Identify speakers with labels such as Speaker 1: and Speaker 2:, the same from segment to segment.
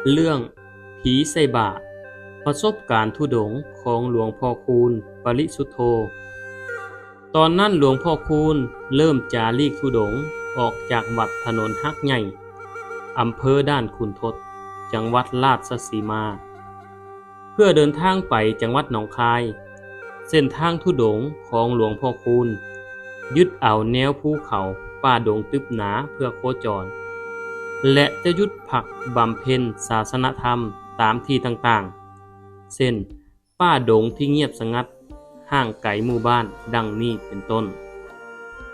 Speaker 1: เรื่องผีใส่บาตรประสบการณ์ธุดงค์ของหลวงพ่อคูณปริสุทโธตอนนั้นหลวงพ่อคูณเริ่มจาริกธุดงค์ออกจากวัดถนนฮักใหญ่อำเภอด่านขุนทดจังหวัดราชสีมาเพื่อเดินทางไปจังหวัดหนองคายเส้นทางธุดงค์ของหลวงพ่อคูณยึดเอาแนวภูเขาป่าดงตึบหนาเพื่อโคจรและจะหยุดพักบำเพ็ญศาสนธรรมตามที่ต่างๆเช่นป่าดงที่เงียบสงัดห่างไกลหมู่บ้านดังนี้เป็นต้น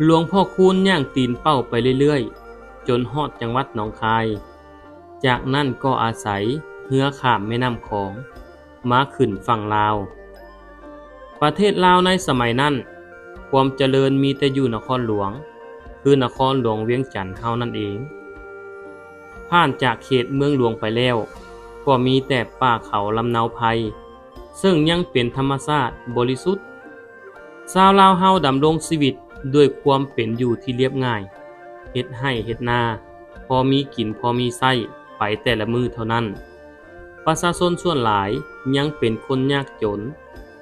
Speaker 1: หลวงพ่อคูณย่างตีนเป้าไปเรื่อยๆจนฮอดจังหวัดหนองคายจากนั้นก็อาศัยเรือข้ามแม่น้ำของมาขึ้นฝั่งลาวประเทศลาวในสมัยนั้นความเจริญมีแต่อยู่นครหลวงคือนครหลวงเวียงจันทน์เฮานั่นเองผ่านจากเขตเมืองหลวงไปแล้วก็มีแต่ป่าเขาลำเนาไพรซึ่งยังเป็นธรรมชาติบริสุทธิ์ชาวลาวเฮาดำรงชีวิตด้วยความเป็นอยู่ที่เรียบง่ายเฮ็ดไร่เฮ็ดนาพอมีกินพอมีไส้ไปแต่ละมื้อเท่านั้นประชาชนส่วนหลายยังเป็นคนยากจน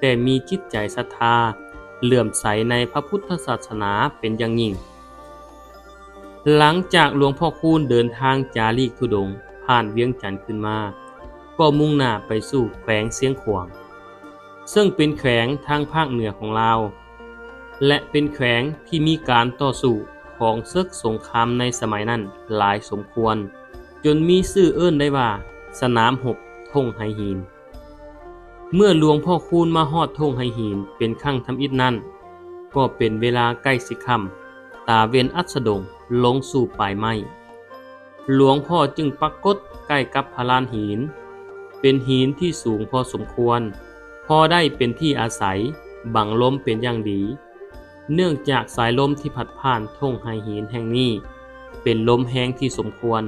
Speaker 1: แต่มีจิตใจศรัทธาเลื่อมใสในพระพุทธศาสนาเป็นอย่างยิ่งหลังจากหลวงพ่อคูณเดินทางจาริกธุดงค์ผ่านเวียงจันทน์ขึ้นมาก็มุ่งหน้าไปสู่แขวงเสียงขวางซึ่งเป็นแขวงทางภาคเหนือของลาวและเป็นแขวงที่มีการต่อสู้ของศึกสงครามในสมัยนั้นหลายสมควรจนมีชื่อเอิ้นได้ว่าสนามรบธงไหหินเมื่อหลวงพ่อคูณมาฮอดธงไหหินเป็นครั้งทำอิฐนั้นก็เป็นเวลาใกล้สิค่ำตาเวนอัสดงลงสู่ปลายไม้หลวงพ่อจึงปรากฏใกล้กับพลานหินเป็นหินที่สูงพอสมควรพอได้เป็นที่อาศัยบังลมเป็นอย่างดีเนื่องจากสายลมที่พัดผ่านธงไหหินแห่งนี้เป็นลมแห้งที่สมควร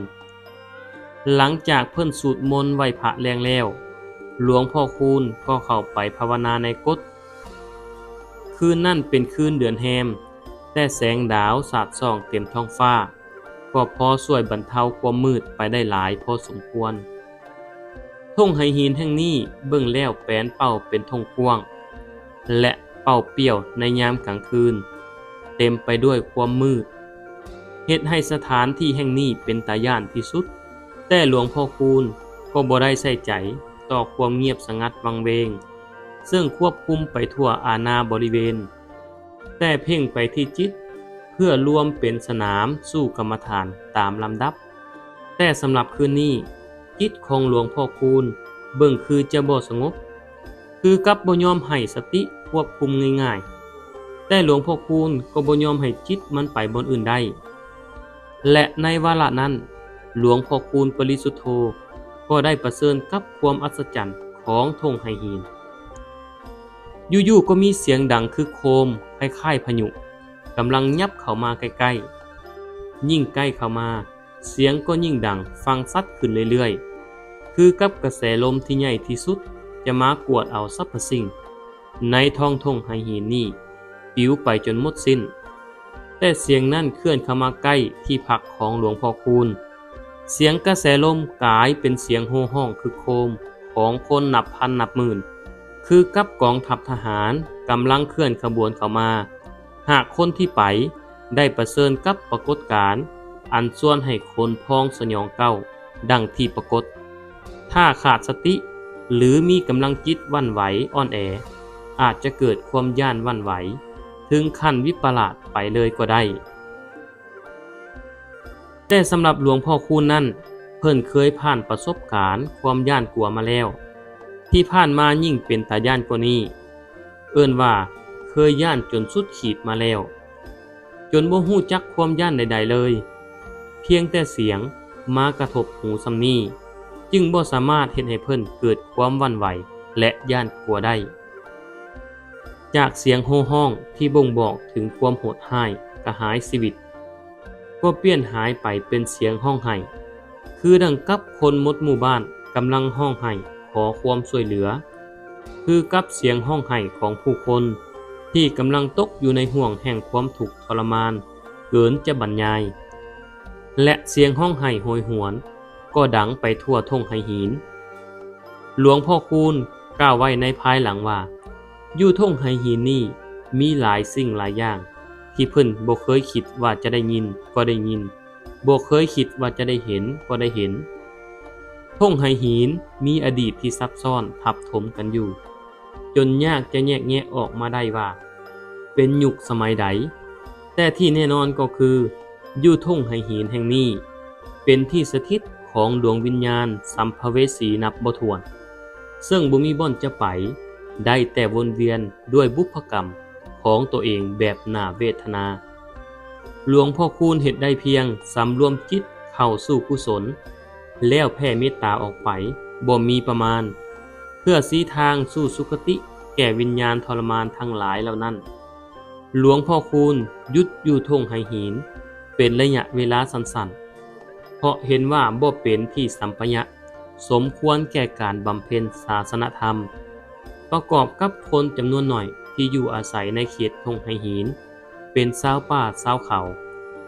Speaker 1: หลังจากเพิ่นสวดมนต์ไหว้พระแลงแล้วหลวงพ่อคูณก็เข้าไปภาวนาในกุฏคืนนั่นเป็นคืนเดือนแฮมแต่แสงดาวสาดส่องเต็มท้องฟ้าก็พอช่วยบรรเทาความมืดไปได้หลายพอสมควรธงไหหินแห่งนี้เบิ่งแล้วแปลนเป้าเป็นธงกว้างและเป้าเปี่ยวในยามกลางคืนเต็มไปด้วยความมืดเฮ็ดให้สถานที่แห่งนี้เป็นตาย้านที่สุดแต่หลวงพ่อคูณก็บ่ได้ใส่ใจต่อความเงียบสงัดวังเวงซึ่งควบคุมไปทั่วอาณาบริเวณแต่เพ่งไปที่จิตเพื่อรวมเป็นสนามสู่กรรมฐานตามลำดับแต่สำหรับคืนนี้จิตของหลวงพ่อคูณเบิ่งคือจะบ่สงบคือกับบ่ยอมให้สติควบคุมง่ายๆแต่หลวงพ่อคูณก็บ่ยอมให้จิตมันไปบนอื่นได้และในวาระนั้นหลวงพ่อคูณปริสุทโธก็ได้ประเสริญกับความอัศจรรย์ของธงไหหินอยู่ๆก็มีเสียงดังคือโคมคล้ายๆพายุกำลังยับเข้ามาใกล้ๆยิ่งใกล้เข้ามาเสียงก็ยิ่งดังฟังชัดขึ้นเรื่อยๆคือกับกระแสลมที่ใหญ่ที่สุดจะมากวดเอาสรรพสิ่งในท้องธงไหหินนี้ปลิวไปจนหมดสิ้นแต่เสียงนั้นเคลื่อนเข้ามาใกล้ที่พักของหลวงพ่อคูณเสียงกระแสลมกลายเป็นเสียงโห่ร้องคือโคมของคนนับพันนับหมื่นคือกับกองทัพทหารกำลังเคลื่อนขบวนเข้ามาหากคนที่ไปได้ประเสริญกับปรากฏการณ์อันส่วนให้คนพองสยองเก้าดังที่ปรากฏถ้าขาดสติหรือมีกำลังจิตหวั่นไหวอ่อนแออาจจะเกิดความย่านหวั่นไหวถึงขั้นวิปลาสไปเลยก็ได้แต่สำหรับหลวงพ่อคูณนั้นเพิ่นเคยผ่านประสบการณ์ความย่านกลัวมาแล้วที่ผ่านมายิ่งเป็นตาย่านกว่านี้เอิ้นว่าเคยย่านจนสุดขีดมาแล้วจนบ่ฮู้จักความย่านใดๆเลยเพียงแต่เสียงมากระทบหูซำนี้จึงบ่สามารถเฮ็ดให้เพิ่นเกิดความหวั่นไหวและย่านกลัวได้จากเสียงโห่ร้องที่บ่งบอกถึงความโหดร้ายกระหายชีวิตก็เปลี่ยนหายไปเป็นเสียงร้องไห้คือดังกับคนหมดหมู่บ้านกำลังร้องไห้ขอความช่วยเหลือคือกับเสียงร้องไห้ของผู้คนที่กำลังตกอยู่ในห่วงแห่งความทุกข์ทรมานเกินจะบรรยายและเสียงร้องไห้โหยหวน ก็ดังไปทั่วทุ่งไหหินหลวงพ่อคูณกล่าวไว้ในภายหลังว่าอยู่ทุ่งไหหินนี่มีหลายสิ่งหลายอย่างที่เพิ่นบ่เคยคิดว่าจะได้ยินก็ได้ยินบ่เคยคิดว่าจะได้เห็นก็ได้เห็นทุ่งไหหินมีอดีตที่ซับซ้อนทับถมกันอยู่จนยากจะแยกแยะออกมาได้ว่าเป็นยุคสมัยใดแต่ที่แน่นอนก็คืออยู่ทุ่งไหหินแห่งนี้เป็นที่สถิตของดวงวิญญาณสัมภเวสีนับบ่ถ้วนซึ่งบ่มีบ่อนจะไปได้แต่วนเวียนด้วยบุพกรรมของตัวเองแบบน่าเวทนาหลวงพ่อคูณเฮ็ดได้เพียงสำรวมจิตเข้าสู่กุศลแล้วแผ่เมตตาออกไปบ่มีประมาณเพื่อสีทางสู่สุคติแก่วิญญาณทรมานทั้งหลายเหล่านั้นหลวงพ่อคูณหยุดอยู่ทุ่งไหหินเป็นระยะเวลาสั้นๆเพราะเห็นว่าบ่เป็นที่สัมปยะสมควรแก่การบำเพ็ญศาสนธรรมประกอบกับคนจำนวนหน่อยที่อยู่อาศัยในเขตทุ่งไหหินเป็นชาวป่าชาวเขา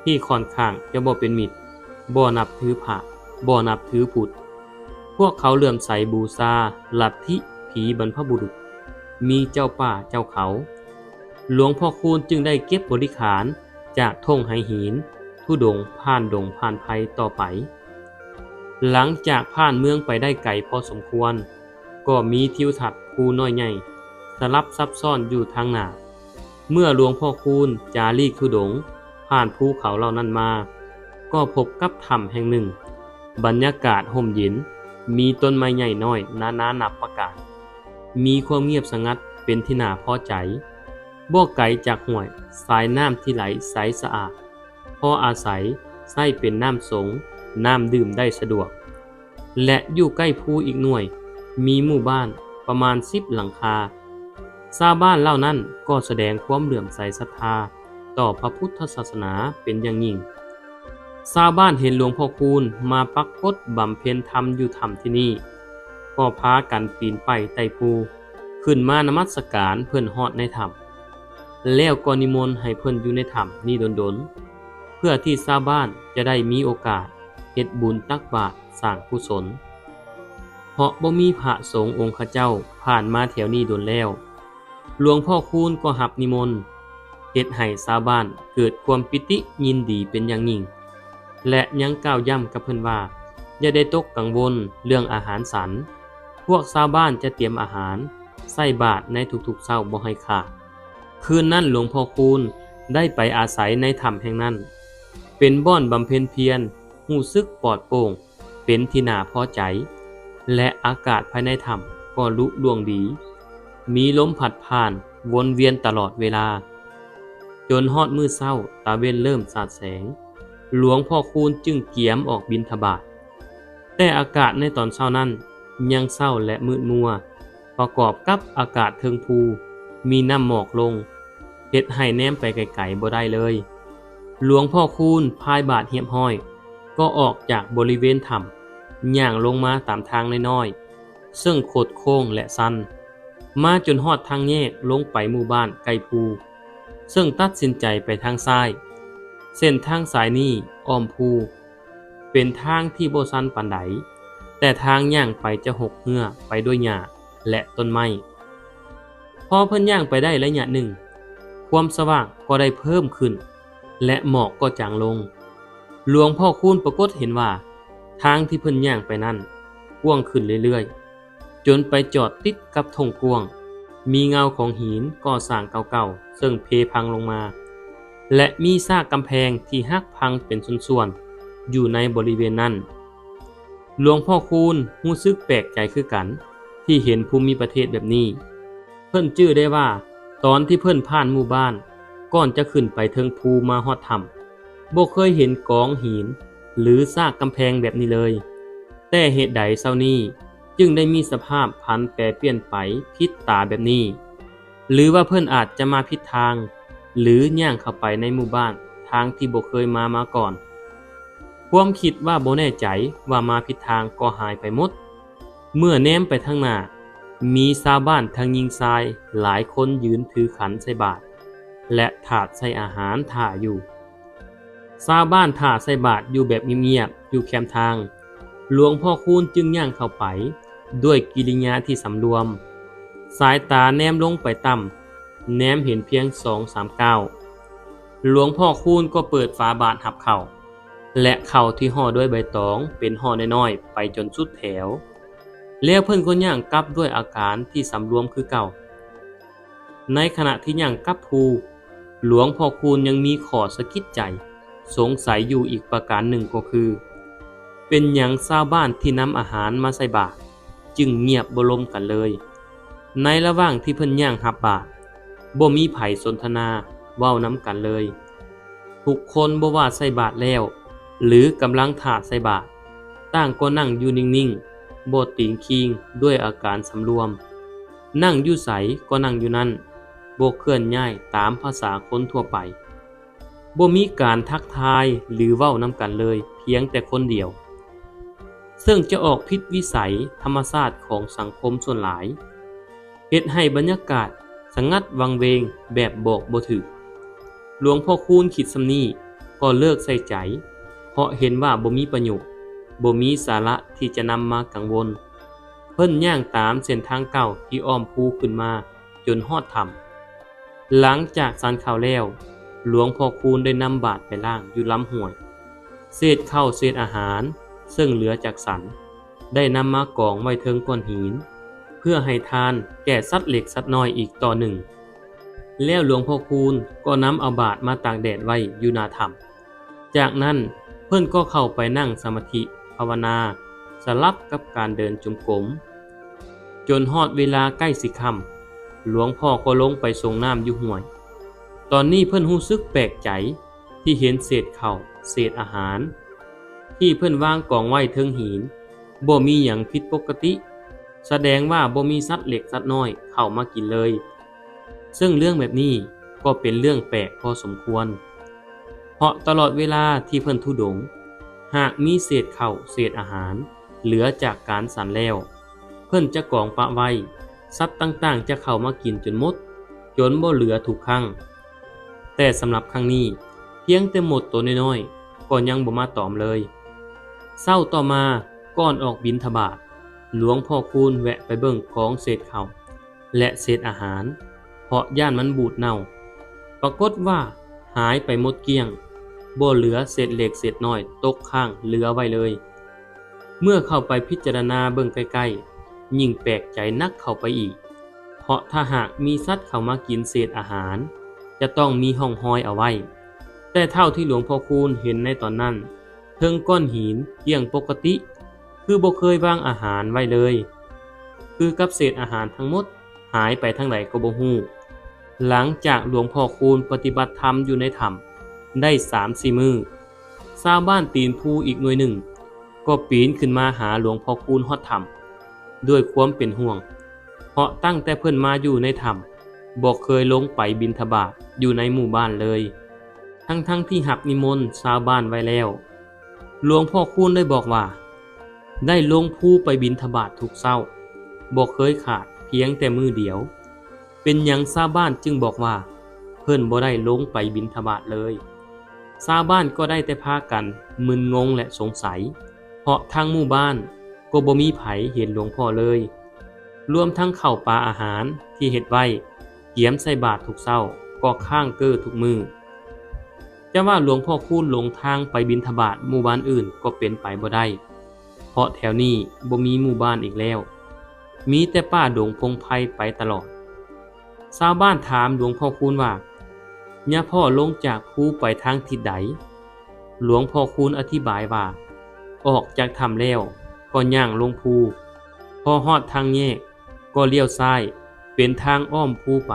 Speaker 1: ที่ค่อนข้างจะบ่เป็นมิตรบ่นับถือพระบ่นับถือพุทธพวกเขาเลื่อมใสบูชาลัทธิผีบรรพบุรุษมีเจ้าป่าเจ้าเขาหลวงพ่อคูณจึงได้เก็บบริขารจากทุ่งไหหินธุดงค์ผ่านดงผ่านไผต่อไปหลังจากผ่านเมืองไปได้ไกลพอสมควรก็มีทิวทัศน์ภูน้อยใหญ่สลับซับซ้อนอยู่ทางหน้าเมื่อหลวงพ่อคูณจารีกธุดงค์ผ่านภูเขาเหล่านั้นมาก็พบกับถ้ำแห่งหนึ่งบรรยากาศห่มเย็นมีต้นไม้ใหญ่น้อยนานับประการมีความเงียบสงัดเป็นที่น่าพอใจบ่ไกลจากห้วยสายน้ำที่ไหลใสสะอาดพออาศัยใช้เป็นน้ำสงน้ำดื่มได้สะดวกและอยู่ใกล้ภูอีกหน่วยมีหมู่บ้านประมาณ10หลังคาชาวบ้านเหล่านั้นก็แสดงความเลื่อมใสศรัทธาต่อพระพุทธศาสนาเป็นอย่างยิ่งชาวบ้านเห็นหลวงพ่อคูณมาปักกฏบำเพ็ญธรรมอยู่ถ้ำที่นี่ก็พากันปีนไปไต่ภูขึ้นมานมัสการเพิ่นฮอดในถ้ำแล้วก็นิมนต์ให้เพิ่นอยู่ในถ้ำนี้ดนๆเพื่อที่ชาวบ้านจะได้มีโอกาสเฮ็ดบุญตักบาตรสร้างกุศลเพราะบ่มีพระสงฆ์องค์ข้าเจ้าผ่านมาแถวนี้โดนแล้วหลวงพ่อคูณก็รับนิมนต์เฮ็ดให้ชาวบ้านเกิดความปิติยินดีเป็นอย่างยิ่งและยังกล่าวย้ำกับเพิ่นว่าอย่าได้ตกกังวลเรื่องอาหารสันพวกชาวบ้านจะเตรียมอาหารใส่บาตรในทุกๆเช้าบ่ให้ขาดคืนนั้นหลวงพ่อคูณได้ไปอาศัยในถ้ำแห่งนั้นเป็นบ่อนบำเพ็ญเพียรรู้สึกปลอดโปร่งเป็นที่น่าพอใจและอากาศภายในถ้ำก็ลุล่วงดีมีลมพัดผ่านวนเวียนตลอดเวลาจนฮอดมื้อเช้าตาเว้นเริ่มสาดแสงหลวงพ่อคูณจึงเกียมออกบิณฑบาตแต่อากาศในตอนเช้านั้นยังเศร้าและมืดมัวประกอบกับอากาศเทิงภูมีน้ำหมอกลงเฮ็ดให้แนมไปไกลๆบ่ได้เลยหลวงพ่อคูณพายบาตรเหียบห้อยก็ออกจากบริเวณถ้ำย่างลงมาตามทางน้อยๆซึ่งโคดโค้งและสั้นมาจนฮอดทางแยกลงไปหมู่บ้านไกลภูซึ่งตัดสินใจไปทางซ้ายเส้นทางสายนี้อ้อมภูเป็นทางที่บ่สั้นปานใดแต่ทางย่างไปจะหกเหื้อไปด้วยหญ้าและต้นไม้พอเพิ่นย่างไปได้ระยะหนึ่งความสว่างก็ได้เพิ่มขึ้นและหมอกก็จางลงหลวงพ่อคูณปรากฏเห็นว่าทางที่เพิ่นย่างไปนั้นกว้างขึ้นเรื่อยๆจนไปจอดติดกับธงกว้างมีเงาของหินก่อสร้างเก่าๆซึ่งเพพังลงมาและมีซากกำแพงที่หักพังเป็นส่วนๆอยู่ในบริเวณนั้นหลวงพ่อคูณรู้สึกแปลกใจคือกันที่เห็นภูมิประเทศแบบนี้เพิ่นจื้อได้ว่าตอนที่เพิ่นผ่านหมู่บ้านก่อนจะขึ้นไปเทิงภูมาฮอดถ้ำบ่เคยเห็นกองหินหรือซากกำแพงแบบนี้เลยแต่เหตุใดเช้านี้จึงได้มีสภาพผันแปรเปลี่ยนไปผิดตาแบบนี้หรือว่าเพิ่นอาจจะมาผิดทางหรือย่างเข้าไปในหมู่บ้านทางที่บ่เคยมาก่อนความคิดว่าบ่แน่ใจว่ามาผิดทางก็หายไปหมดเมื่อแนมไปทางหน้ามีชาวบ้านทางยิงทรายหลายคนยืนถือขันใส่บาตรและถาดใส่อาหารถ่าอยู่ชาวบ้านถ่าใส่บาตรอยู่แบบเงียบๆอยู่แคมทาง หลวงพ่อคูณจึงย่างเข้าไปด้วยกิริยาที่สำรวมสายตาแนมลงไปต่ำแนมเห็นเพียง2-3 ก้าวหลวงพ่อคูณก็เปิดฝาบาตรหับเข่าและเข่าที่ห่อด้วยใบตองเป็นห่อน้อยๆไปจนสุดแถวแล้วเพิ่นก็ย่างกลับด้วยอาการที่สำรวมคือเก่าในขณะที่ย่างกลับภูหลวงพ่อคูณยังมีข้อสะกิดใจสงสัยอยู่อีกประการหนึ่งก็คือเป็นหยังชาวบ้านที่นำอาหารมาใส่บาตรจึงเงียบบ่ลมกันเลยในระหว่างที่เพิ่นย่างรับบาตรบ่มีไผสนทนาเว้านำกันเลยทุกคนบ่ว่าใส่บาตรแล้วหรือกำลังถาใส่บาตรต่างก็นั่งอยู่นิ่งๆบ่ติงคิงด้วยอาการสำรวมนั่งอยู่ไสก็นั่งอยู่นั่นบ่เคลื่อนย้ายตามภาษาคนทั่วไปบ่มีการทักทายหรือเว้านำกันเลยเพียงแต่คนเดียวซึ่งจะออกผิดวิสัยธรรมชาติของสังคมส่วนหลายเฮ็ดให้บรรยากาศสงัดวังเวงแบบบอกบ่ถูกหลวงพ่อคูณคิดสำนี้ก็เลิกใส่ใจเพราะเห็นว่าบ่มีประโยชน์บ่มีสาระที่จะนำมากังวลเพิ่นย่างตามเส้นทางเก่าที่อ้อมภูขึ้นมาจนฮอดถ้ำหลังจากสันข้าวแล้วหลวงพ่อคูณได้นำบาตรไปล้างอยู่ลำห้วยเศษข้าวเศษอาหารซึ่งเหลือจากสันได้นำมากองไว้เทิงก้อนหินเพื่อให้ทานแก่สัตว์เล็กสัตว์น้อยอีกต่อหนึ่งแล้วหลวงพ่อคูณก็นำเอาบาตรมาตากแดดไว้อยู่หน้าถ้ำจากนั้นเพิ่นก็เข้าไปนั่งสมาธิภาวนาสลับกับการเดินจงกรมจนฮอดเวลาใกล้สิค่ำหลวงพ่อก็ลงไปส่งน้ำอยู่ห้วยตอนนี้เพิ่นรู้สึกแปลกใจที่เห็นเศษข้าวเศษอาหารที่เพิ่นวางกองไว้เทิงหินบ่มีหยังผิดปกติแสดงว่าบ่มีสัตว์เล็กสัตว์น้อยเข้ามากินเลยซึ่งเรื่องแบบนี้ก็เป็นเรื่องแปลกพอสมควรเพราะตลอดเวลาที่เพิ่นธุดงค์หากมีเศษข้าวเศษอาหารเหลือจากการฉันแล้วเพิ่นจะกองปะไว้สัตว์ต่างๆจะเข้ามากินจนหมดจนบ่เหลือทุกครั้งแต่สำหรับครั้งนี้เพียงแต่หมดตัวน้อยๆก็ยังบ่มาตอมเลยเช้าต่อมาก่อนออกบิณฑบาตหลวงพ่อคูณแวะไปเบิ่งกองเศษข้าวและเศษอาหารเพราะย่านมันบูดเน่าปรากฏว่าหายไปหมดเกลี้ยงบ่เหลือเศษเล็กเศษน้อยตกข้างเหลือไว้เลยเมื่อเข้าไปพิจารณาเบิ่งใกล้ๆยิ่งแปลกใจนักเข้าไปอีกเพราะถ้าหากมีสัตว์เข้ามากินเศษอาหารจะต้องมีห้องห้อยเอาไว้แต่เท่าที่หลวงพ่อคูณเห็นในตอนนั้นเทิงก้อนหินเกี่ยงปกติคือบ่เคยวางอาหารไว้เลยคือกับเศษอาหารทั้งหมดหายไปทางไหนก็บ่ฮู้หลังจากหลวงพ่อคูณปฏิบัติธรรมอยู่ในถ้ำได้ 3-4 มื้อชาวบ้านตีนภูอีกหน่วยหนึ่งก็ปีนขึ้นมาหาหลวงพ่อคูณฮอดถ้ำด้วยความเป็นห่วงเพราะตั้งแต่เพิ่นมาอยู่ในถ้ำบ่เคยลงไปบิณฑบาตอยู่ในหมู่บ้านเลยทั้งที่หับนิมนต์ชาวบ้านไว้แล้วหลวงพ่อคูณได้บอกว่าได้ลงภูไปบิณฑบาตทุกเช้าบ่เคยขาดเพียงแต่มื้อเดียวเป็นหยังชาวบ้านจึงบอกว่าเพิ่นบ่ได้ลงไปบิณฑบาตเลยชาวบ้านก็ได้แต่พากันมึนงงและสงสัยเพราะทางหมู่บ้านก็บ่มีไผเห็นหลวงพ่อเลยรวมทั้งข้าวปลาอาหารที่เฮ็ดไว้เกียมใส่บาตรทุกเช้าก็ข้างเก้อทุกมื้อจะว่าหลวงพ่อคูณหลงทางไปบิณฑบาตหมู่บ้านอื่นก็เป็นไปบ่ได้เพราะแถวนี้บ่มีหมู่บ้านอีกแล้วมีแต่ป่าดงพงไพรไปตลอดชาวบ้านถามหลวงพ่อคูณว่าย่าพ่อลงจากภูไปทางทิศใดหลวงพ่อคูณอธิบายว่าออกจากถ้ำแล้วก็ย่างลงภูพอฮอดทางแยกก็เลี้ยวซ้ายเป็นทางอ้อมภูไป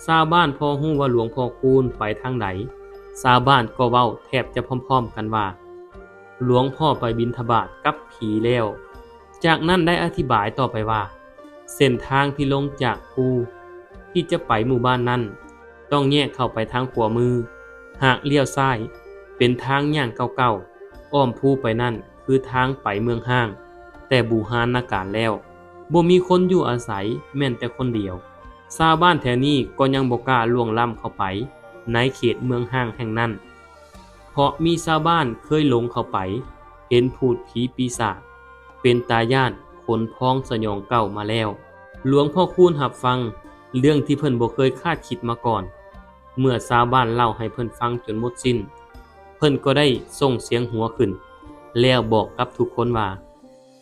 Speaker 1: ชาวบ้านพอฮู้ว่าหลวงพ่อคูณไปทางใดชาวบ้านก็เว้าแทบจะพร้อมๆกันว่าหลวงพ่อไปบิณฑบาตกับผีแล้วจากนั้นได้อธิบายต่อไปว่าเส้นทางที่ลงจากภูที่จะไปหมู่บ้านนั้นต้องแยกเข้าไปทางขวามือหากเลี้ยวซ้ายเป็นทางย่างเก่าๆอ้อมภูไปนั่นคือทางไปเมืองห้างแต่บูหานนาการแล้วบ่มีคนอยู่อาศัยแม้แต่คนเดียวชาวบ้านแถวนี้ก็ยังบ่กล้าล่วงล้ำเข้าไปในเขตเมืองห้างแห่งนั้นเพราะมีชาวบ้านเคยหลงเข้าไป เห็นพูดผีปีศาจเป็นตาย่านขนพ้องสยองเก่ามาแล้วหลวงพ่อคูณรับฟังเรื่องที่เพิ่นบ่เคยคาดคิดมาก่อนเมื่อชาวบ้านเล่าให้เพิ่นฟังจนหมดสิ้นเพิ่นก็ได้ส่งเสียงหัวขึ้นแล้วบอกกับทุกคนว่า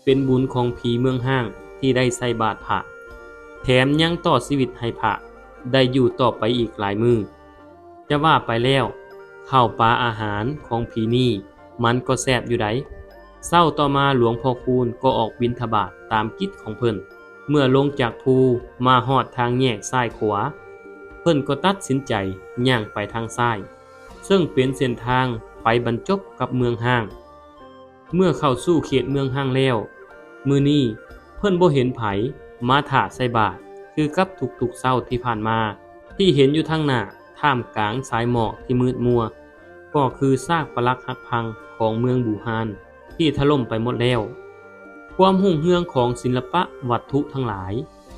Speaker 1: เป็นบุญของผีเมืองห้างที่ได้ใส่บาตรพระแถมยังต่อชีวิตให้พระได้อยู่ต่อไปอีกหลายมือจะว่าไปแล้วข้าวปลาอาหารของผีนี่มันก็แซ่บอยู่ไดเช้าต่อมาหลวงพ่อคูณก็ออกบิณฑบาตตามกิจของเพิ่นเมื่อลงจากภูมาฮอดทางแยกซ้ายขวาเพิ่นก็ตัดสินใจย่างไปทางซ้ายซึ่งเป็นเส้นทางไปบรรจบกับเมืองห้างเมื่อเข้าสู่เขตเมืองห้างแล้วมื้อนี้เพิ่นบ่เห็นไผมาถาใส่บาตรคือกับทุกๆเช้าที่ผ่านมาที่เห็นอยู่ทางหน้าท่ามกลางสายหมอกที่มืดมัวก็คือซากปรักหักพังของเมืองบูฮานที่ถล่มไปหมดแล้วความรุ่งเรืองของศิลปะวัตถุทั้งหลาย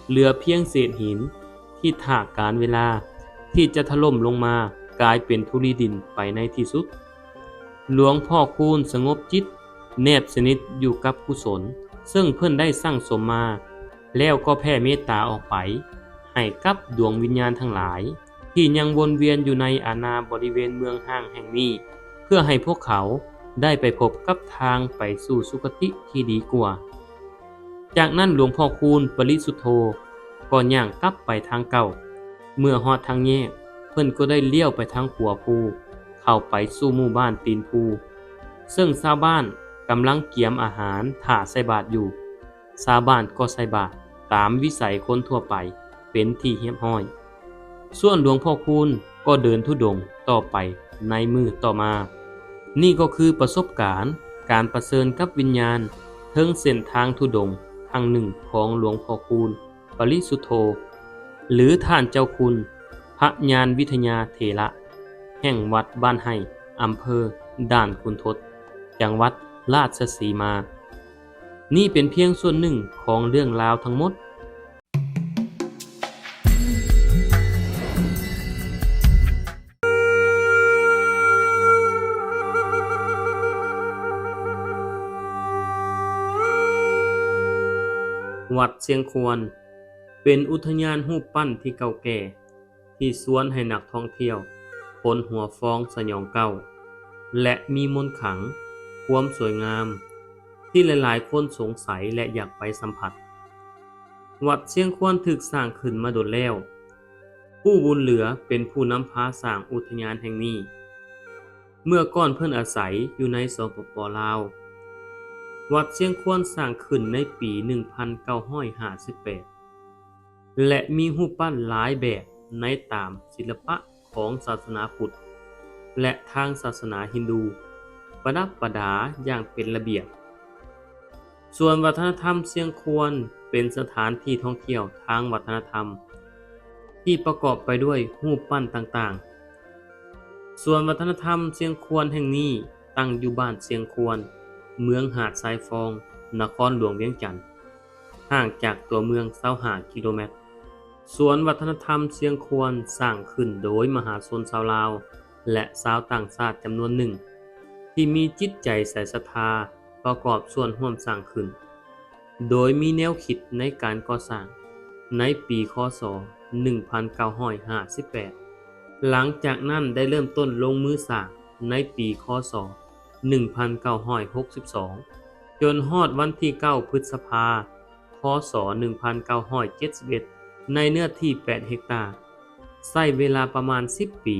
Speaker 1: เหลือเพียงเศษหินที่ถากกาลเวลาที่จะถล่มลงมากลายเป็นธุลีดินไปในที่สุดหลวงพ่อคูณสงบจิตแนบสนิทอยู่กับกุศลซึ่งเพิ่นได้สร้างสมมาแล้วก็แผ่เมตตาออกไปให้กับดวงวิญญาณทั้งหลายที่ยังวนเวียนอยู่ในอาณาบริเวณเมืองห้างแห่งนี้เพื่อให้พวกเขาได้ไปพบกับทางไปสู่สุคติที่ดีกว่าจากนั้นหลวงพ่อคูณปริสุทโธก็ย่างกลับไปทางเก่าเมื่อฮอดทางแยกเพิ่นก็ได้เลี้ยวไปทางขัวภูเข้าไปสู่หมู่บ้านตีนภูซึ่งชาวบ้านกำลังเกียมอาหารถ่าใส่บาตรอยู่ชาวบ้านก็ใส่บาตรตามวิสัยคนทั่วไปเป็นที่เรียบร้อยส่วนหลวงพ่อคูณก็เดินธุดงค์ต่อไปในมือต่อมานี่ก็คือประสบการณ์การประเสริญกับวิญญาณเทิงเส้นทางธุดงค์ทางหนึ่งของหลวงพ่อคูณปริสุทโธหรือท่านเจ้าคุณพระญาณวิทยาเถระแห่งวัดบ้านไห่อำเภอด่านขุนทดจังหวัดราชสีมานี่เป็นเพียงส่วนหนึ่งของเรื่องราวทั้งหมดวัดเชียงควรเป็นอุทยานรูปปั้นที่เก่าแก่ที่ชวนให้นักท่องเที่ยวคนหัวฟ้องสยองเก่าและมีมนต์ขลังความสวยงามที่หลายๆคนสงสัยและอยากไปสัมผัสวัดเชียงควรถูกสร้างขึ้นมาโดนแล้วผู้บุญเหลือเป็นผู้นำพาสร้างอุทยานแห่งนี้เมื่อก่อนเพิ่นอาศัยอยู่ในสปป.ลาววัดเชียงควรสร้างขึ้นในปี 1958 และมีรูปปั้นหลายแบบในตามศิลปะของศาสนาพุทธและทางศาสนาฮินดูประดับประดาอย่างเป็นระเบียบส่วนวัฒนธรรมเชียงควรเป็นสถานที่ท่องเที่ยวทางวัฒนธรรมที่ประกอบไปด้วยรูปปั้นต่างๆส่วนวัฒนธรรมเชียงควรแห่งนี้ตั้งอยู่บ้านเชียงควรเมืองหาดทรายฟองนครหลวงเวียงจันทน์ห่างจากตัวเมือง25 กิโลเมตรส่วนวัฒนธรรมเชียงควรสร้างขึ้นโดยมหาชนชาวลาวและชาวต่างชาติจำนวนหนึ่งที่มีจิตใจใส่ศรัทธาประกอบส่วนร่วมสร้างขึ้นโดยมีแนวคิดในการก่อสร้างในปีค.ศ. 1958 หลังจากนั้นได้เริ่มต้นลงมือสร้างในปีค.ศ. 1962 จนฮอดวันที่ 9 พฤษภาค.ศ. 1971 ในเนื้อที่ 8 เฮกตาร์ใช้เวลาประมาณ 10 ปี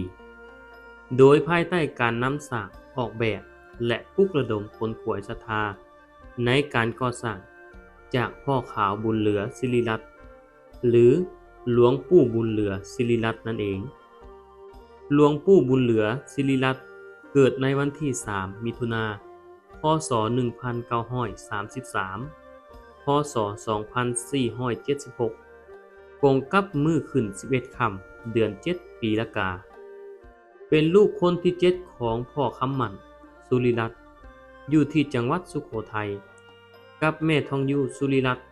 Speaker 1: โดยภายใต้การนำสร้างออกแบบและปลุกระดมคนขวยศรัทธาในการก่อสร้างจากพ่อขาวบุญเหลือศิริรัตน์หรือหลวงปู่บุญเหลือศิริรัตน์นั่นเองหลวงปู่บุญเหลือศิริรัตน์เกิดในวันที่ 3 มิถุนายน พ.ศ. 1933 พ.ศ. 2476 กงกับมือขึ้น 11 ค่ำ เดือน 7 ปีละกาเป็นลูกคนที่ 7 ของพ่อคำมันสุริรัตน์อยู่ที่จังหวัดสุโขทัยกับแม่ทองอยู่สุริรัตน์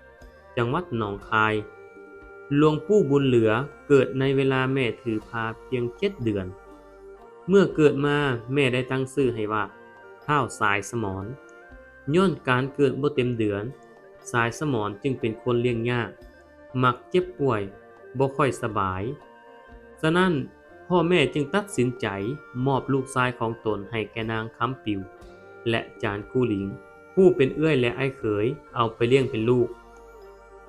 Speaker 1: จังหวัดหนองคายหลวงปู่บุญเหลือเกิดในเวลาแม่ถือพาเพียง 7 เดือนเมื่อเกิดมาแม่ได้ตั้งชื่อให้ว่าท้าวสายสมร ย้อนการเกิดบ่เต็มเดือนสายสมรจึงเป็นคนเลี้ยงยากมักเจ็บป่วยบ่ค่อยสบายฉะนั้นพ่อแม่จึงตัดสินใจมอบลูกชายของตนให้แก่นางคำปิวและจานกู้หลิงผู้เป็นเอื้อยและอ้ายเขยเอาไปเลี้ยงเป็นลูก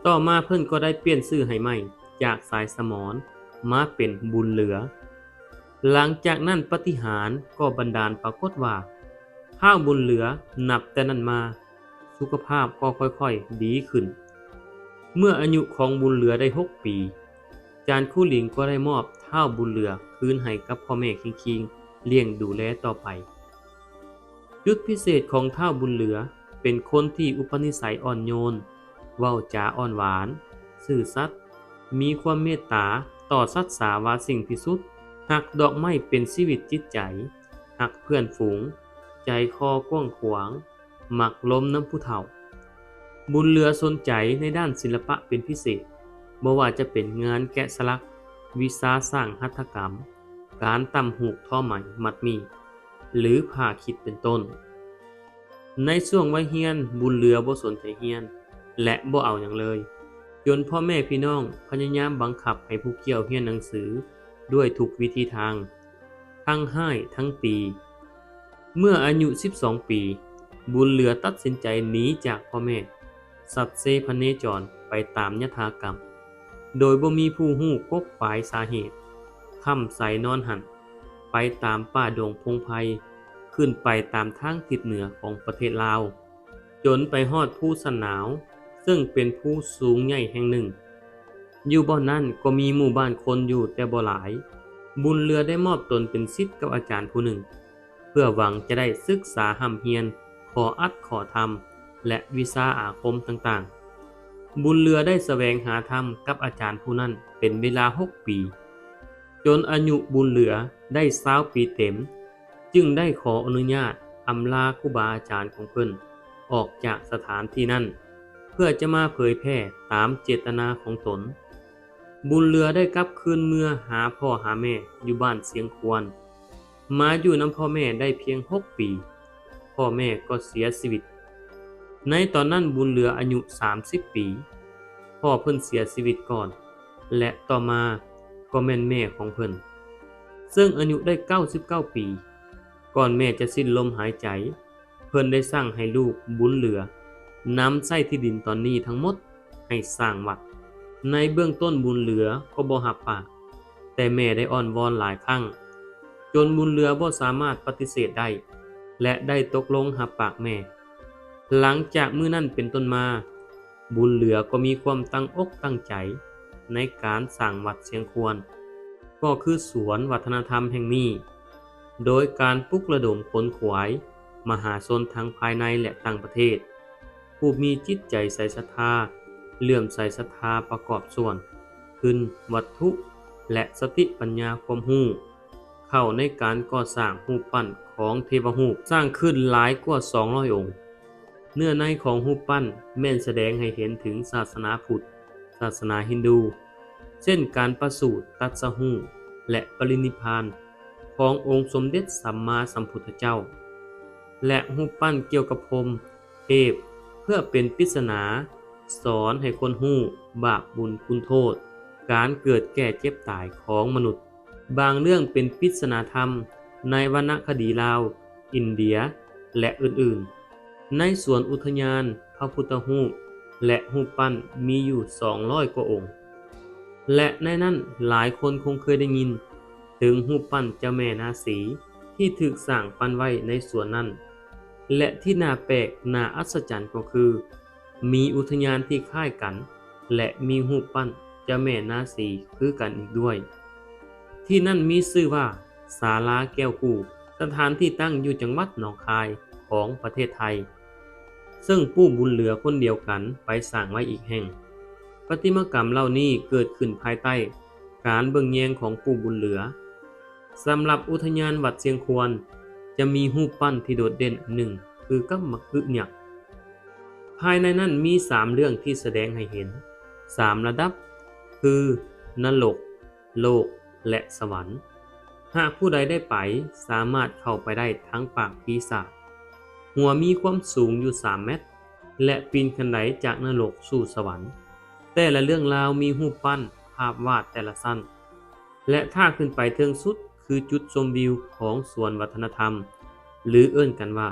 Speaker 1: ต่อมาเพิ่นก็ได้เปลี่ยนชื่อให้ใหม่จากสายสมรมาเป็นบุญเหลือหลังจากนั้นปาฏิหาริย์ก็บันดาลปรากฏว่าท้าวบุญเหลือนับแต่นั้นมาสุขภาพก็ค่อยๆดีขึ้นเมื่ออายุของบุญเหลือได้6 ปีจานคู่หลิงก็ได้มอบท้าวบุญเหลือคืนให้กับพ่อแม่คิงๆเลี้ยงดูแลต่อไปจุดพิเศษของท้าวบุญเหลือเป็นคนที่อุปนิสัยอ่อนโยนเว้าจาอ่อนหวานซื่อสัตย์มีความเมตตาต่อสัตว์สาวาสิ่งที่สุดหักดอกไม้เป็นชีวิตจิตใจหักเพื่อนฝูงใจคอกว้างขวางมักล้มน้ำผู้เฒ่าบุญเหลือสนใจในด้านศิลปะเป็นพิเศษบ่ว่าจะเป็นงานแกะสลักวิชาสร้างหัตถกรรมการตำหูกท่อไหมมัดหมี่หรือผ่าขิดเป็นต้นในช่วงวัยเรียนบุญเหลือบ่สนใจเรียนและบ่เอาหยังเลยจนพ่อแม่พี่น้องพยายามบังคับให้ผู้เกี่ยวเรียนหนังสือด้วยทุกวิธีทางทั้งให้ทั้งตีเมื่ออายุ12 ปีบุญเหลือตัดสินใจหนีจากพ่อแม่สัตว์เซพเนจรไปตามยถากรรมโดยบ่มีผู้ฮู้กบปลายสาเหตุค่ำใสนอนหันไปตามป่าดงพงไพรขึ้นไปตามทางทิศเหนือของประเทศลาวจนไปฮอดภูสนาวซึ่งเป็นภูสูงใหญ่แห่งหนึ่งอยู่บ่อนนั้นก็มีหมู่บ้านคนอยู่แต่บ่หลายบุญเหลือได้มอบตนเป็นศิษย์กับอาจารย์ผู้หนึ่งเพื่อหวังจะได้ศึกษาหำเฮียนขออัดขอธรรมและวิชาอาคมต่างๆบุญเหลือได้แสวงหาธรรมกับอาจารย์ผู้นั้นเป็นเวลา6 ปีจนอายุบุญเหลือได้20 ปีเต็มจึงได้ขออนุญาตอำลาครูบาอาจารย์ของเพิ่นออกจากสถานที่นั้นเพื่อจะมาเผยแพร่ตามเจตนาของตนบุญเหลือได้กลับคืนเมื่อหาพ่อหาแม่อยู่บ้านเสียงควรมาอยู่นำพ่อแม่ได้เพียง6 ปีพ่อแม่ก็เสียชีวิตในตอนนั้นบุญเหลืออายุ30 ปีพ่อเพิ่นเสียชีวิตก่อนและต่อมาก็แม่นแม่ของเพิ่นซึ่งอายุได้99 ปีก่อนแม่จะสิ้นลมหายใจเพิ่นได้สร้างให้ลูกบุญเหลือนำใช้ที่ดินตอนนี้ทั้งหมดให้สร้างวัดในเบื้องต้นบุญเหลือก็บ่รับปากแต่แม่ได้อ้อนวอนหลายครั้งจนบุญเหลือบ่สามารถปฏิเสธได้และได้ตกลงรับปากแม่หลังจากมื้อนั้นเป็นต้นมาบุญเหลือก็มีความตั้งอกตั้งใจในการสร้างวัดเชียงควรก็คือสวนวัฒนธรรมแห่งนี้โดยการปลุกระดมคนขวายมหาชนทั้งภายในและต่างประเทศผู้มีจิตใจใส่ศรัทธาเลื่อมใสศรัทธาประกอบส่วนขึ้นวัตถุและสติปัญญาความรู้เข้าในการก่อสร้างรูปปั้นของเทวรูปสร้างขึ้นหลายกว่า200 องค์เนื้อในของรูปปั้นแม่นแสดงให้เห็นถึงศาสนาพุทธศาสนาฮินดูเช่นการประสูติตรัสรู้และปรินิพพานขององค์สมเด็จสัมมาสัมพุทธเจ้าและรูปปั้นเกี่ยวกับพรหมเทพเพื่อเป็นปริศนาสอนให้คนรู้บาปบุญคุณโทษการเกิดแก่เจ็บตายของมนุษย์บางเรื่องเป็นปริศนาธรรมในวรรณคดีลาวอินเดียและอื่นๆในสวนอุทยานพระพุทธรูปและรูปปั้นมีอยู่200 กว่าองค์และในนั้นหลายคนคงเคยได้ยินถึงรูปปั้นเจ้าแม่นาสีที่ถูกสร้างปั้นไว้ในสวนนั้นและที่น่าแปลกน่าอัศจรรย์ก็คือมีอุทยานที่คล้ายกันและมีรูปปั้นเจ้าแม่นาสีคือกันอีกด้วยที่นั่นมีชื่อว่าศาลาแก้วกูสถานที่ตั้งอยู่จังหวัดหนองคายของประเทศไทยซึ่งปู่บุญเหลือคนเดียวกันไปสร้างไว้อีกแห่งประติมากรรมเหล่านี้เกิดขึ้นภายใต้การเบิ่งแยงของปู่บุญเหลือสำหรับอุทยานวัดเชียงควรจะมีรูปปั้นที่โดดเด่นอันหนึ่งคือกับมักอึยักษ์ภายในนั้นมี3 เรื่องที่แสดงให้เห็น3 ระดับคือนรกโลกและสวรรค์หากผู้ใดได้ไปสามารถเข้าไปได้ทั้งปากปีศาจ หัวมีความสูงอยู่3 เมตรและปีนขึ้นไดจากนรกสู่สวรรค์แต่ละเรื่องราวมีรูปปั้นภาพวาดแต่ละสั้นและถ้าขึ้นไปเทิงสุดคือจุดชมวิวของสวนวัฒนธรรมหรือเอิ้นกันว่า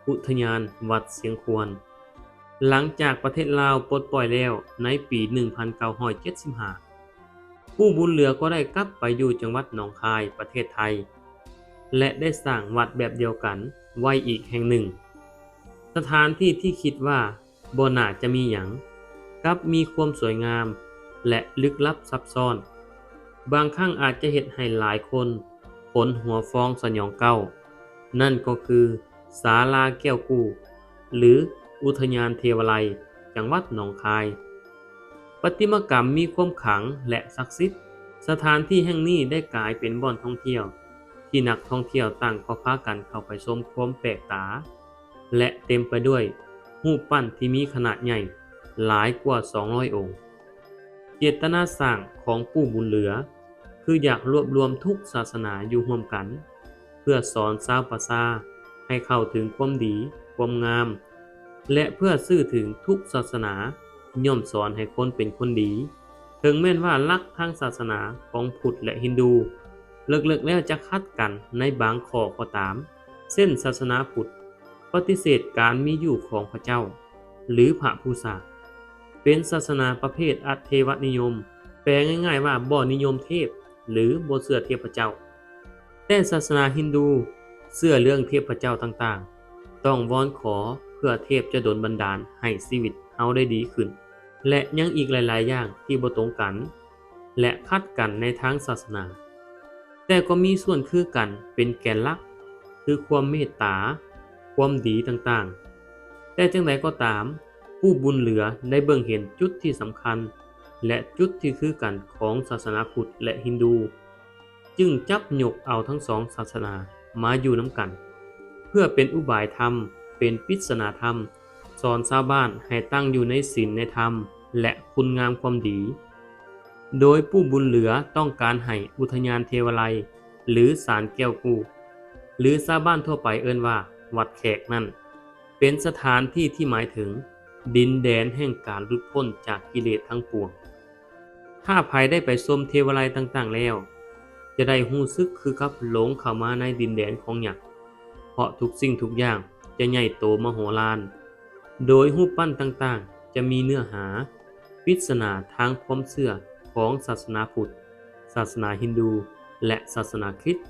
Speaker 1: อุทยานวัดเสียงควรหลังจากประเทศลาวปลดปล่อยแล้วในปี 1975 ผู้บุญเหลือก็ได้กลับไปอยู่จังหวัดหนองคายประเทศไทยและได้สร้างวัดแบบเดียวกันไว้อีกแห่งหนึ่งสถานที่ที่คิดว่าบ่น่าจะมีหยังกลับมีความสวยงามและลึกลับซับซ้อนบางครั้งอาจจะเฮ็ดให้หลายคนขนหัวฟองสยองเก้านั่นก็คือศาลาแก้วกูหรืออุทยานเทวไลยจังหวัดหนองคายประติมากรรมมีความขลังและศักดิ์สิทธิ์สถานที่แห่งนี้ได้กลายเป็นบ่อนท่องเที่ยวที่นักท่องเที่ยวต่างก็พากันเข้าไปชมความแปลกตาและเต็มไปด้วยรูปปั้นที่มีขนาดใหญ่หลายกว่า200 องค์เจตนาสร้างของปู่บุญเหลือคืออยากรวบรวมทุกศาสนาอยู่ร่วมกันเพื่อสอนชาวประชาให้เข้าถึงความดีความงามและเพื่อสื่อถึงทุกศาสนาย่อมสอนให้คนเป็นคนดีถึงแม้นว่าหลักทางศาสนาของพุทธและฮินดูเลิกๆแล้วจะขัดกันในบางข้อก็ตามเช่นศาสนาพุทธปฏิเสธการมีอยู่ของพระเจ้าหรือพระผู้สร้างเป็นศาสนาประเภทอัตเทวนิยมแปลง่ายๆว่าบ่นิยมเทพหรือบ่เชื่อเทพเจ้าแต่ศาสนาฮินดูเชื่อเรื่องเทพเจ้าต่างๆต้องวอนขอเพื่อเทพจะดลบันดาลให้ชีวิตเฮาได้ดีขึ้นและยังอีกหลายๆอย่างที่บ่ตรงกันและขัดกันในทางศาสนาแต่ก็มีส่วนคือกันเป็นแกนหลักคือความเมตตาความดีต่างๆแต่จังไดก็ตามผู้บุญเหลือได้เบิ่งเห็นจุดที่สำคัญและจุดที่คือกันของศาสนาพุทธและฮินดูจึงจับยกเอาทั้งสองศาสนามาอยู่นำกันเพื่อเป็นอุบายธรรมเป็นปริศนาธรรมสอนชาวบ้านให้ตั้งอยู่ในศีลในธรรมและคุณงามความดีโดยผู้บุญเหลือต้องการให้อุทยานเทวไลยหรือศาลแก้วกูหรือชาวบ้านทั่วไปเอิ้นว่าวัดแขกนั่นเป็นสถานที่ที่หมายถึงดินแดนแห่งการหลุดพ้นจากกิเลสทั้งปวงถ้าใครได้ไปชมเทวไลยต่างๆแล้วจะได้รู้สึกคือกับหลงเข้ามาในดินแดนของหยักเพราะทุกสิ่งทุกอย่างจะใหญ่โตมโหฬารโดยรูปปั้นต่างๆจะมีเนื้อหาปริศนาทางความเชื่อของศาสนาพุทธศาสนาฮินดูและศาสนาคริสต์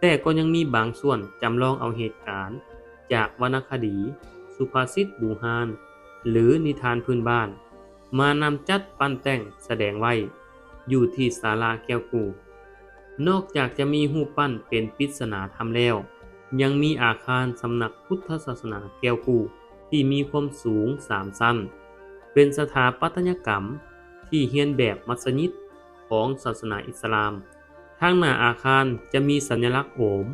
Speaker 1: แต่ก็ยังมีบางส่วนจำลองเอาเหตุการณ์จากวรรณคดีสุภาษิตบูฮานหรือนิทานพื้นบ้านมานำจัดปั้นแต่งแสดงไว้อยู่ที่ศาลาแก้วกูนอกจากจะมีรูปปั้นเป็นปริศนาธรรมแล้วยังมีอาคารสำนักพุทธศาสนาแก้วกูที่มีความสูง3 ชั้นเป็นสถาปัตยกรรมที่เรียนแบบมัสยิดของศาสนาอิสลามทางหน้าอาคารจะมีสัญลักษณ์โอม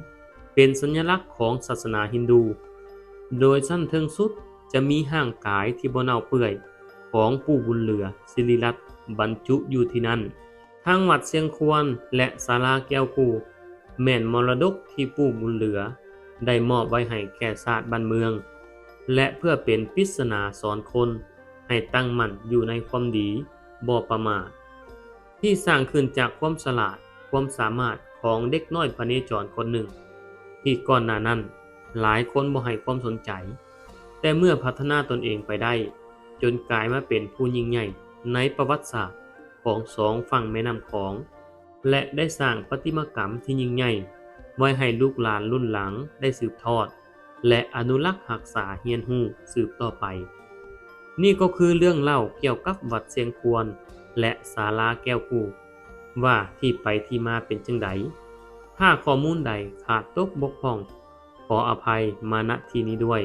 Speaker 1: เป็นสัญลักษณ์ของศาสนาฮินดูโดยชั้นเทิงสุดจะมีร่างกายที่บ่เน่าเปื่อยของปู่บุญเหลือศิริรัตน์บรรจุอยู่ที่นั่นทางวัดเสียงควรและศาลาแก้วกูแม่นมรดกที่ปู่บุญเหลือได้มอบไว้ให้แก่ชาติบ้านเมืองและเพื่อเป็นปริศนาสอนคนให้ตั้งมั่นอยู่ในความดีบ่ประมาทที่สร้างขึ้นจากความฉลาดความสามารถของเด็กน้อยพเนจรคนหนึ่งที่ก่อนหน้านั้นหลายคนบ่ให้ความสนใจแต่เมื่อพัฒนาตนเองไปได้จนกลายมาเป็นผู้ยิ่งใหญ่ในประวัติศาสตร์ของ2 ฝั่งแม่น้ำโขงและได้สร้างประติมากรรมที่ยิ่งใหญ่ไว้ให้ลูกหลานรุ่นหลังได้สืบทอดและอนุรักษ์รักษาเฮียนฮู้สืบต่อไปนี่ก็คือเรื่องเล่าเกี่ยวกับวัดเสียงควรและศาลาแก้วกูว่าที่ไปที่มาเป็นจังไดถ้าข้อมูลใดขาดตกบกพร่องขออภัยมาณที่นี้ด้วย